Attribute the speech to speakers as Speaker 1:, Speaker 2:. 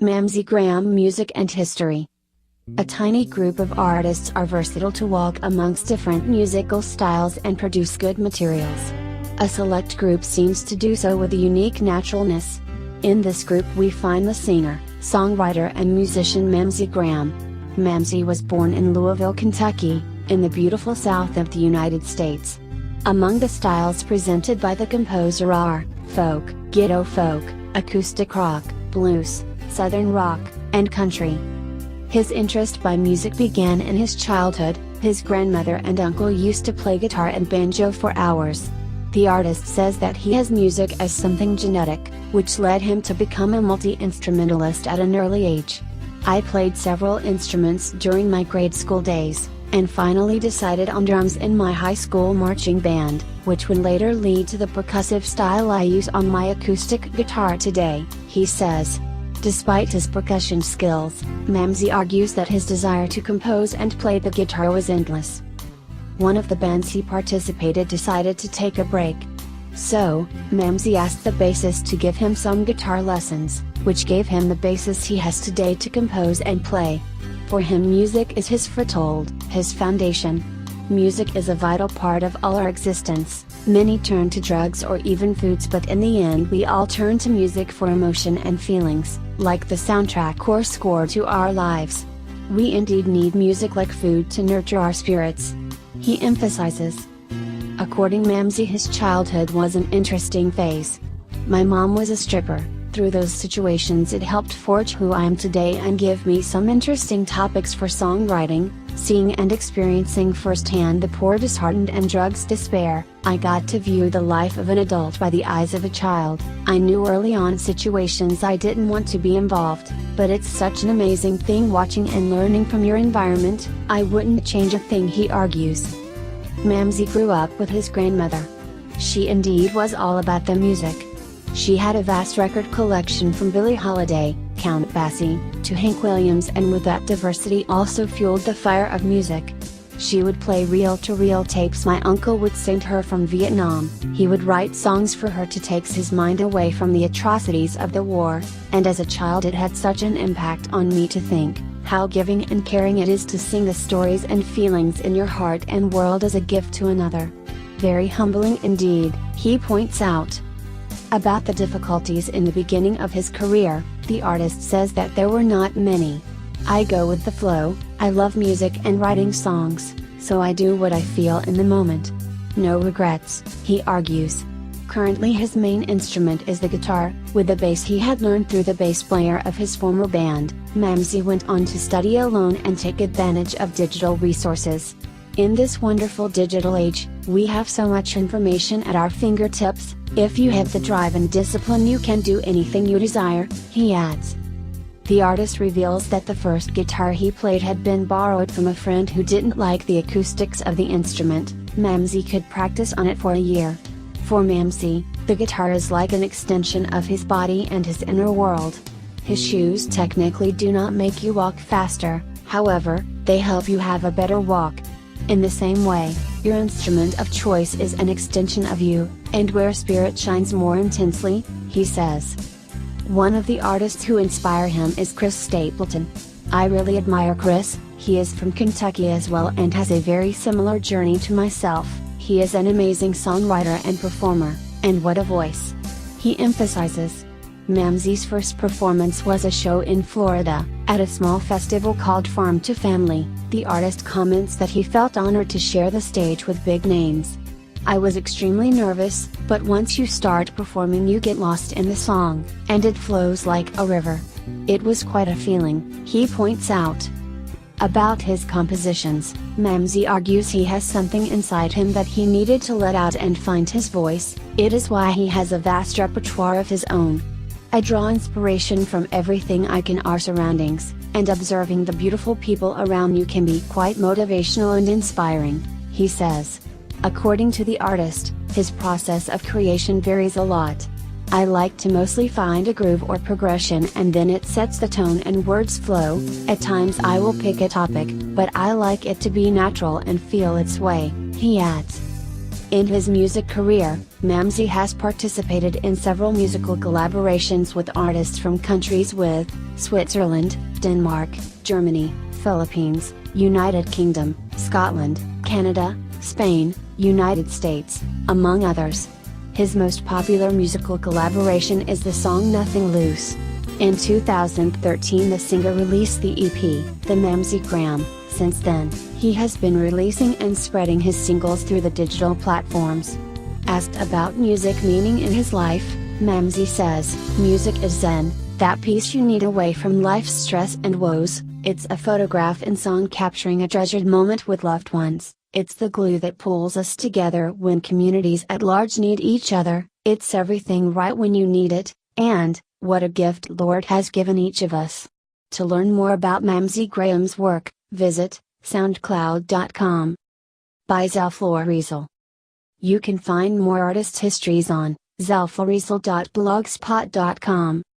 Speaker 1: Mammsie Graham Music and History. A tiny group of artists are versatile to walk amongst different musical styles and produce good materials. A select group seems to do so with a unique naturalness. In this group we find the singer, songwriter and musician Mammsie Graham. Mammsie was born in Louisville, Kentucky, in the beautiful South of the United States. Among the styles presented by the composer are folk, ghetto folk, acoustic rock, blues, southern rock, and country. His interest by music began in his childhood. His grandmother and uncle used to play guitar and banjo for hours. The artist says that he has music as something genetic, which led him to become a multi-instrumentalist at an early age. I played several instruments during my grade school days, and finally decided on drums in my high school marching band, which would later lead to the percussive style I use on my acoustic guitar today, he says. Despite his percussion skills, Mammsie argues that his desire to compose and play the guitar was endless. One of the bands he participated decided to take a break. So, Mammsie asked the bassist to give him some guitar lessons, which gave him the basis he has today to compose and play. For him, music is his foothold, his foundation. Music is a vital part of all our existence. Many turn to drugs or even foods, but in the end we all turn to music for emotion and feelings, like the soundtrack or score to our lives. We indeed need music like food to nurture our spirits, he emphasizes. According Mammsie, his childhood was an interesting phase. My mom was a stripper. Through those situations it helped forge who I am today and give me some interesting topics for songwriting. Seeing and experiencing firsthand the poor, disheartened and drugs despair, I got to view the life of an adult by the eyes of a child. I knew early on situations I didn't want to be involved, but it's such an amazing thing watching and learning from your environment. I wouldn't change a thing, he argues. Mammsie grew up with his grandmother. She indeed was all about the music. She had a vast record collection from Billie Holiday, Count Basie, to Hank Williams, and with that diversity also fueled the fire of music. She would play reel-to-reel tapes my uncle would send her from Vietnam. He would write songs for her to take his mind away from the atrocities of the war, and as a child it had such an impact on me to think how giving and caring it is to sing the stories and feelings in your heart and world as a gift to another. Very humbling indeed, he points out. About the difficulties in the beginning of his career, the artist says that there were not many. I go with the flow, I love music and writing songs, so I do what I feel in the moment. No regrets, he argues. Currently his main instrument is the guitar, with the bass he had learned through the bass player of his former band. Mammsie went on to study alone and take advantage of digital resources. In this wonderful digital age, we have so much information at our fingertips. If you have the drive and discipline you can do anything you desire, he adds. The artist reveals that the first guitar he played had been borrowed from a friend who didn't like the acoustics of the instrument. Mammsie could practice on it for a year. For Mammsie, the guitar is like an extension of his body and his inner world. His shoes technically do not make you walk faster, however, they help you have a better walk. In the same way, your instrument of choice is an extension of you, and where spirit shines more intensely, he says. One of the artists who inspire him is Chris Stapleton. I really admire Chris. He is from Kentucky as well and has a very similar journey to myself. He is an amazing songwriter and performer, and what a voice! He emphasizes. Mammsie's first performance was a show in Florida, at a small festival called Farm to Family. The artist comments that he felt honored to share the stage with big names. I was extremely nervous, but once you start performing you get lost in the song, and it flows like a river. It was quite a feeling, he points out. About his compositions, Mammsie argues he has something inside him that he needed to let out and find his voice. It is why he has a vast repertoire of his own. I draw inspiration from everything I can, our surroundings, and observing the beautiful people around you can be quite motivational and inspiring, he says. According to the artist, his process of creation varies a lot. I like to mostly find a groove or progression and then it sets the tone and words flow. At times I will pick a topic, but I like it to be natural and feel its way, he adds. In his music career, Mammsie has participated in several musical collaborations with artists from countries with Switzerland, Denmark, Germany, Philippines, United Kingdom, Scotland, Canada, Spain, United States, among others. His most popular musical collaboration is the song Nothing Loose. In 2013 the singer released the EP, The Mammsie Gram. Since then, he has been releasing and spreading his singles through the digital platforms. Asked about music meaning in his life, Mammsie says, "Music is zen, that peace you need away from life's stress and woes. It's a photograph and song capturing a treasured moment with loved ones. It's the glue that pulls us together when communities at large need each other. It's everything right when you need it, and what a gift Lord has given each of us." To learn more about Mammsie Graham's work, visit soundcloud.com. By Zel Florizel. You can find more artist histories on zelflorizel.blogspot.com.